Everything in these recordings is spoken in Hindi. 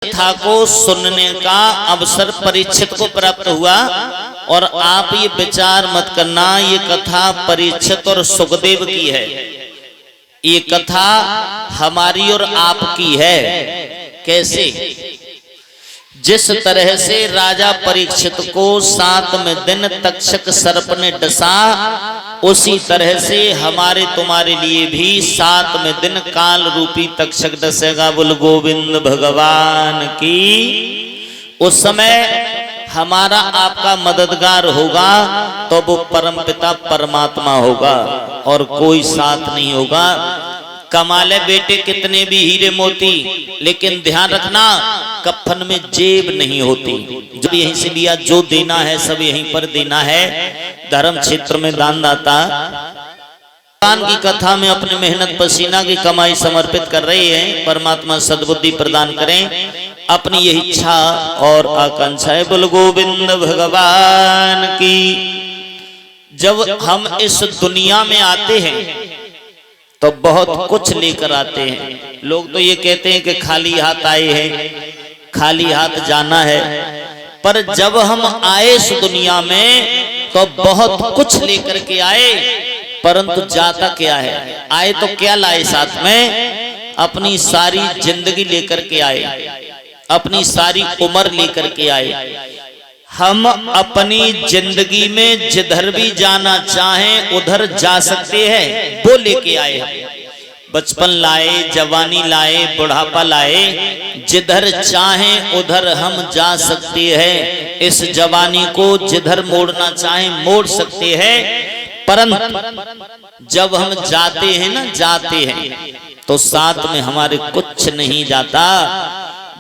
कथा को सुनने का अवसर परीक्षित को प्राप्त हुआ। और आप ये विचार मत करना ये कथा परीक्षित और सुखदेव की है, ये कथा हमारी और आपकी है। कैसे? जिस तरह से राजा परीक्षित को 7वें दिन तक्षक सर्प ने डसा, उसी तरह से हमारे तुम्हारे लिए भी 7वें दिन काल रूपी तक्षक डसेगा। बोल गोविंद भगवान की। उस समय हमारा आपका मददगार होगा तो वो परमपिता परमात्मा होगा और कोई साथ नहीं होगा। कमाले बेटे कितने भी हीरे मोती, लेकिन ध्यान रखना कफन में जेब नहीं होती। जो यहीं से लिया, जो देना है सब यहीं पर देना है। धर्म क्षेत्र में दान दाता भगवान की कथा में अपने मेहनत पसीना की कमाई समर्पित कर रहे हैं। परमात्मा सद्बुद्धि प्रदान करें। अपनी यही इच्छा और आकांक्षा है। बोल गोविंद भगवान की। जब हम इस दुनिया में आते हैं तो बहुत कुछ लेकर आते हैं। लोग तो ये कहते हैं कि खाली हाथ आए हैं, खाली हाथ जाना है। पर जब हम आए इस दुनिया में तो बहुत कुछ लेकर के आए, परंतु जाता क्या है? आए तो क्या लाए साथ में? अपनी सारी जिंदगी लेकर के आए, अपनी सारी उम्र लेकर के आए। हम अपनी जिंदगी में जिधर भी जाना चाहें उधर जा सकते हैं, वो लेके आए। बचपन लाए, जवानी लाए, बुढ़ापा लाए, जिधर चाहें उधर हम जा सकते हैं। इस जवानी को जिधर मोड़ना चाहें मोड़ सकते हैं। परंतु जब हम जाते हैं ना, जाते हैं तो साथ में हमारे कुछ नहीं जाता।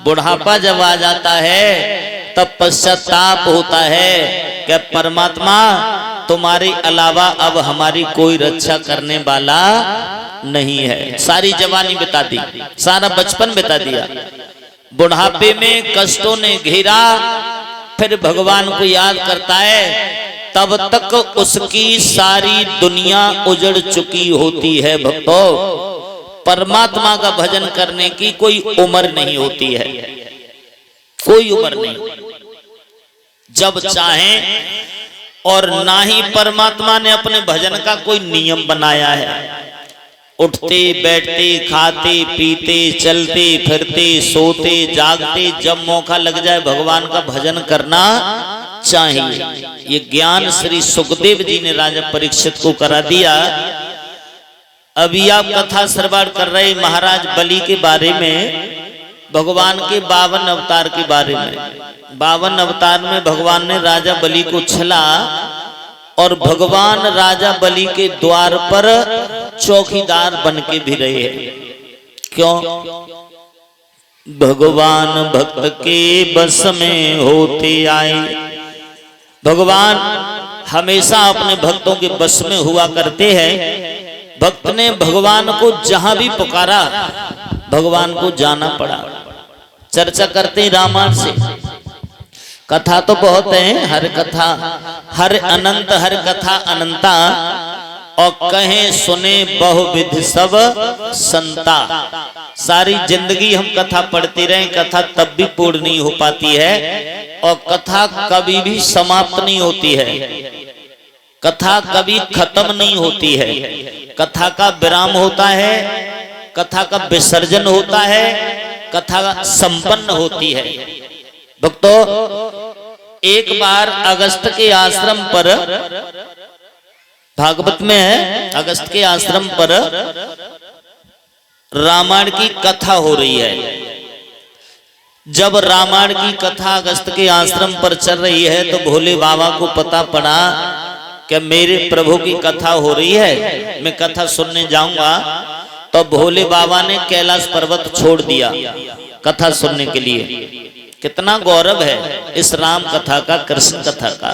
बुढ़ापा जब आ जाता है तब पश्चाताप होता है कि परमात्मा तुम्हारे अलावा अब हमारी कोई रक्षा करने वाला नहीं है। सारी जवानी बिता दी, सारा बचपन बिता दिया, बुढ़ापे में कष्टों ने घेरा, फिर भगवान को याद करता है, तब तक उसकी सारी दुनिया उजड़ चुकी होती है। भक्तों, परमात्मा का भजन करने की कोई उम्र नहीं होती है, कोई उम्र नहीं। जब चाहें, और ना ही परमात्मा ने अपने भजन का कोई नियम बनाया है। उठते बैठते खाते पीते चलते फिरते सोते जागते जब मौका लग जाए भगवान का भजन करना चाहिए। ये ज्ञान श्री सुखदेव जी ने राजा परीक्षित को करा दिया। अभी आप कथा श्रवण कर रहे महाराज बलि के बारे में, भगवान के 52 अवतार के बारे में। 52 अवतार में भगवान ने राजा बलि को छला, और भगवान राजा बलि के द्वार पर चौकीदार बन के भी रहे हैं। क्यों? भगवान भक्त के बस में होते आए। भगवान हमेशा अपने भक्तों के बस में हुआ करते हैं। भक्त ने भगवान को जहां भी पुकारा भगवान को जाना पड़ा। चर्चा करते हैं रामायण से, कथा तो बहुत है, हर कथा हर अनंत, हर कथा अनंता। और कहें सुने बहुविध सब संता। सारी जिंदगी हम कथा पढ़ते रहे, कथा तब भी पूर्ण नहीं हो पाती है, और कथा कभी भी समाप्त नहीं होती है, कथा कभी खत्म नहीं होती है। कथा का विराम होता है, कथा का विसर्जन होता है, कथा संपन्न होती है। भक्तों, एक बार अगस्त के आश्रम पर, भागवत में है, अगस्त के आश्रम पर रामायण की कथा हो रही है। जब रामायण की कथा अगस्त के आश्रम पर चल रही है तो भोले बाबा को पता पड़ा कि मेरे प्रभु की कथा हो रही है, मैं कथा सुनने जाऊंगा। तो भोले बाबा ने कैलाश पर्वत छोड़ दिया कथा सुनने के लिए। कितना गौरव है इस राम कथा का, कृष्ण कथा का।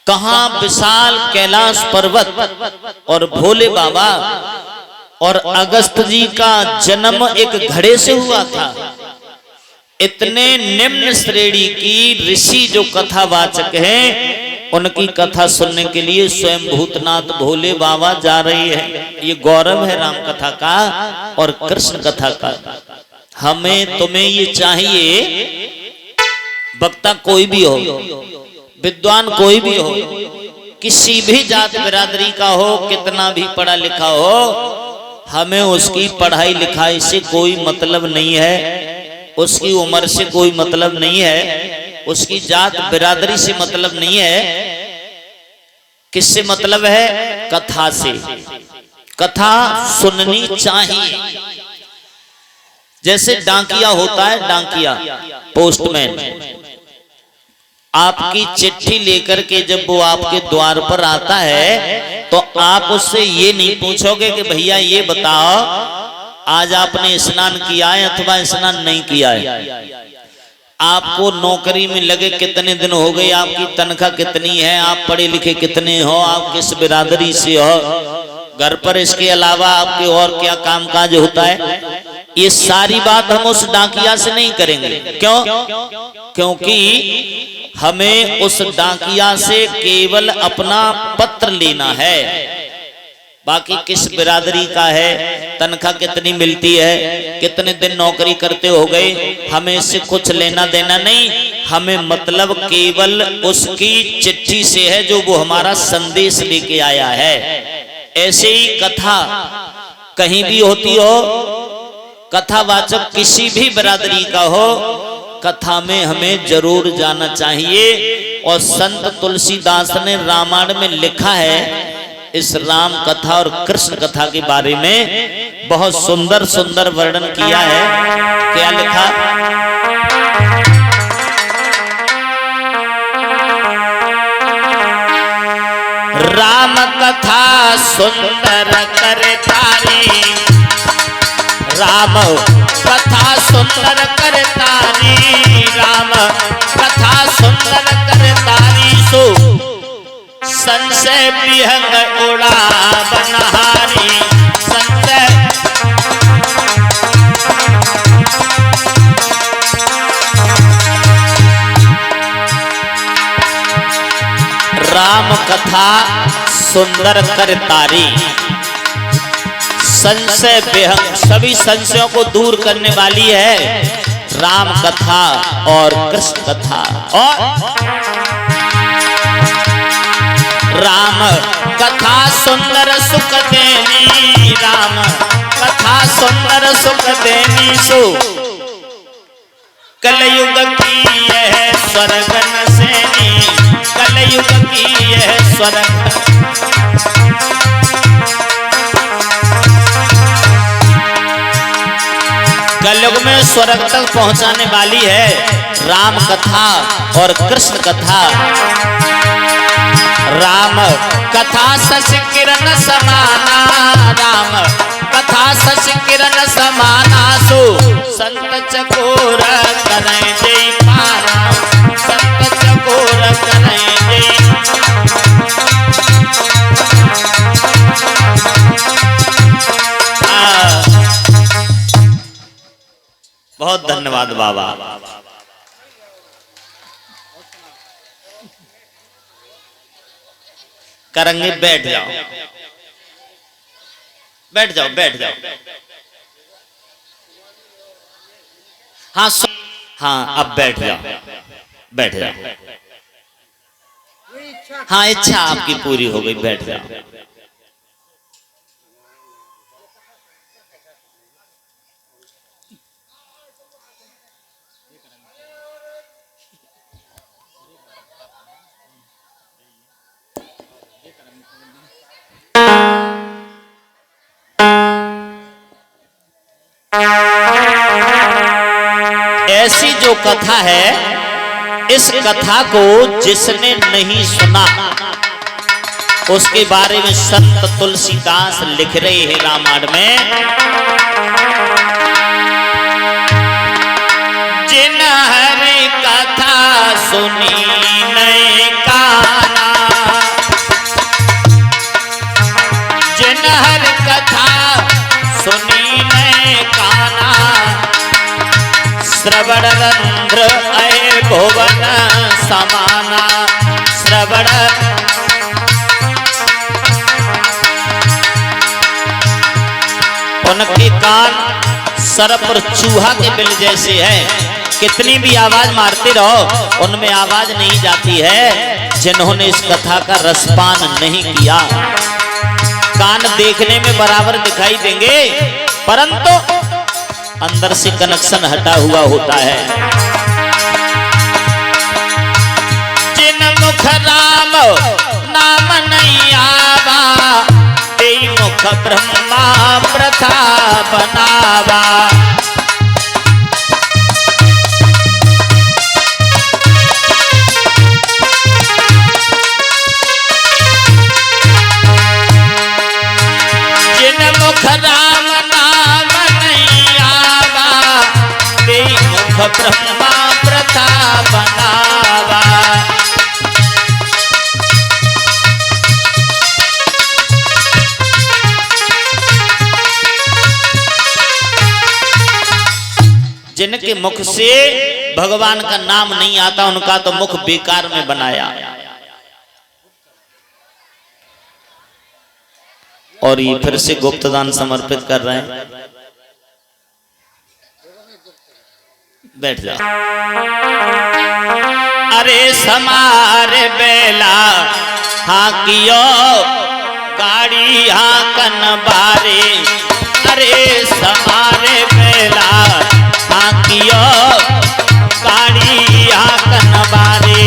कहां विशाल कैलाश पर्वत और भोले बाबा, और अगस्त जी का जन्म एक घड़े से हुआ था। इतने निम्न श्रेणी की ऋषि जो कथावाचक हैं, उनकी कथा सुनने के लिए स्वयं भूतनाथ भोले बाबा जा रहे हैं। ये गौरव है राम कथा का और कृष्ण कथा का। हमें तुम्हें ये चाहिए, वक्ता कोई भी हो, विद्वान कोई भी हो, किसी भी जात बिरादरी का हो, कितना भी पढ़ा लिखा हो, हमें उसकी पढ़ाई लिखाई से कोई मतलब नहीं है, उसकी उम्र से कोई मतलब नहीं है, उसकी जात बिरादरी से मतलब नहीं है। किससे मतलब है? कथा से। कथा सुननी चाहिए। जैसे डाकिया होता है, डाकिया पोस्टमैन, आपकी चिट्ठी लेकर के जब वो आपके द्वार पर आता है तो आप उससे ये नहीं पूछोगे कि भैया ये बताओ आज आपने स्नान किया है अथवा स्नान नहीं किया है, आपको नौकरी में लगे कितने दिन हो गए, आपकी तनख्वाह कितनी है, आप पढ़े लिखे कितने हो, आप किस बिरादरी से हो, घर पर इसके अलावा आपके और क्या कामकाज होता है, ये सारी बात हम उस डाकिया से नहीं करेंगे। क्यों? क्योंकि हमें उस डाकिया से केवल अपना पत्र लेना है, बाकी किस बिरादरी का है, तनख्वाह कितनी मिलती है, कितने दिन नौकरी करते हो गए, हमें इससे कुछ लेना देना नहीं। हमें मतलब केवल उसकी चिट्ठी से है जो वो हमारा संदेश लेके आया है। ऐसे ही कथा कहीं भी होती हो, कथावाचक किसी भी बिरादरी का हो, कथा में हमें जरूर जाना चाहिए। और संत तुलसीदास ने रामायण में लिखा है, इस राम कथा और कृष्ण कथा के बारे में बहुत सुंदर सुंदर वर्णन किया है। क्या लिखा? राम कथा सुंदर करे तारी, राम कथा सुंदर करे तारी, राम कथा सुंदर करे तारी, सो संशय विहंग उड़ा बनहारी, संशय राम कथा सुंदर कर तारी, संशय विहंग सभी संशयों को दूर करने वाली है राम कथा और कृष्ण कथा। और राम कथा सुंदर सुख देनी, राम कथा सुंदर सुख देनी, सो कलयुग की यह स्वर्ग नसेनी, कलयुग की यह स्वर्ग। कलयुग में स्वर्ग तक पहुंचाने वाली है राम कथा और कृष्ण कथा। राम कथा शशि किरण समाना, राम कथा शशि किरण समाना, सो संत चकोर करें जय पाना, संत चकोर करें जय। बहुत धन्यवाद बाबा। करेंगे, बैठ जाओ, बैठ जाओ, बैठ जाओ। हाँ हाँ, अब बैठ जाओ, बैठ जाओ। हाँ, इच्छा आपकी पूरी हो गई, बैठ जाओ। ऐसी जो कथा है, इस कथा को जिसने नहीं सुना उसके बारे में संत तुलसीदास लिख रहे हैं रामायण में। जिन हरि कथा सुनी नहीं काना, जिन हरि कथा सुनी नहीं काना, श्रवण रंध्र अय भुवन समाना, श्रवण उनके कान सर्प और चूहा के बिल जैसे है, कितनी भी आवाज मारते रहो उनमें आवाज नहीं जाती है जिन्होंने इस कथा का रसपान नहीं किया। कान देखने में बराबर दिखाई देंगे परंतु अंदर से कनेक्शन हटा हुआ होता है। जिन मुख राम नाम नहीं आवा, तेई मुख ब्रह्मा प्रथा बनावा। जिन मुख राम नाम नहीं आवा, तेई मुख ब्रह्मा प्रथा बनावा। जिनके मुख से भगवान का नाम नहीं आता उनका तो मुख बेकार में बनाया। और ये फिर से गुप्तदान समर्पित कर रहे हैं। बैठ जाओ। अरे समारे बेला हाँ कियो गाड़ी हाँ कन बारे, अरे समारे बेला हाँ कियो गाड़ी हाँ कन बारे।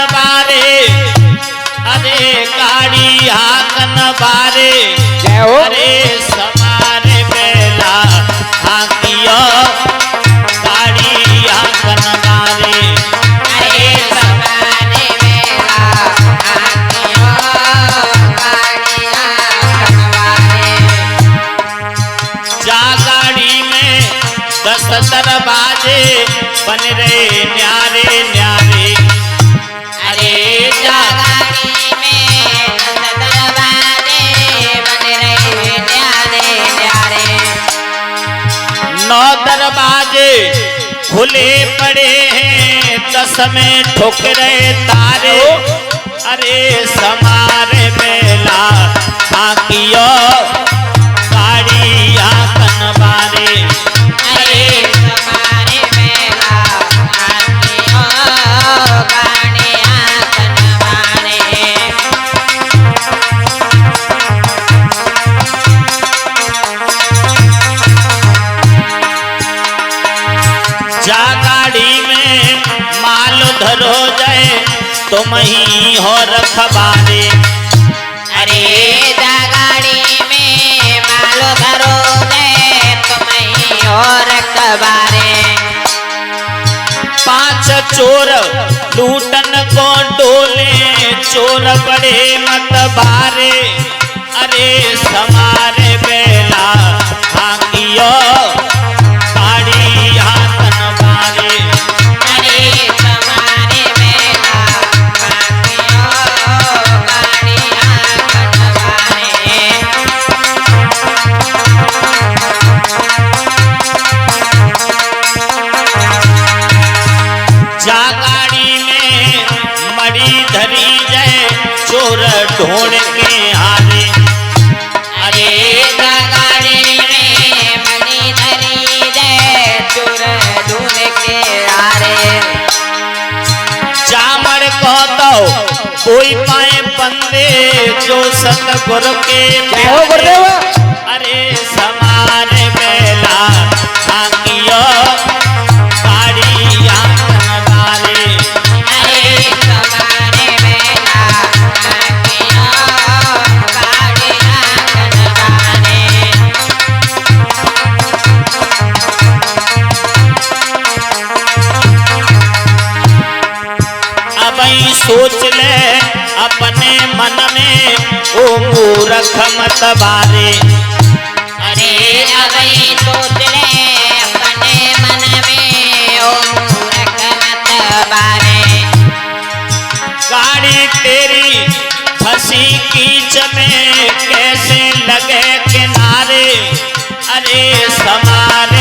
बारे अरे समारे बेला हाँ कियो गाड़ी आंगन बारे, अरे समारे बेला हाँ कियो गाड़ी आंगन बारे। जा गाड़ी में 10 दरवाजे बन रहे न्यारे न्यारे, अरे जा गाड़ी में 9 दरवाजे खुले पड़े हैं, 10 में ठोकरे तारे, अरे समारे बेला हाँ कियो गाड़ी आंगन बारे, अरे समारे बेला हाँ कियो गाड़ी आंगन बारे। जा गाड़ी में माल धरो जाए तुम ही हो रखबारे, अरे जा गाड़ी में माल धरो जाए तुम ही हो रखबारे। 5 चोर लूटन को डोले, चोर बड़े मत बारे, अरे समारे बेला हाँ कियो गाड़ी आंगन बारे, अरे समारे बेला हाँ कियो गाड़ी आंगन बारे। जा गाड़ी में मड़ी धरी जाए चोर ढूंढ के हारे, अरे जा गाड़ी में मड़ी धरी जाए चोर ढूंढ के हारे। जामर को तो कोई पाए बंदे जो सतगुरु के प्यारे, अरे समारे बेला हाँ कियो गाड़ी आंगन बारे, अरे समारे बेला हाँ कियो गाड़ी आंगन बारे। अब सोच ले अपने मन में ओ मूर्ख मत बारे, अरे अब सोच ले अपने मन में ओ मूर्ख मत बारे। गाड़ी तेरी फंसी कीच में कैसे लगे किनारे, अरे समारे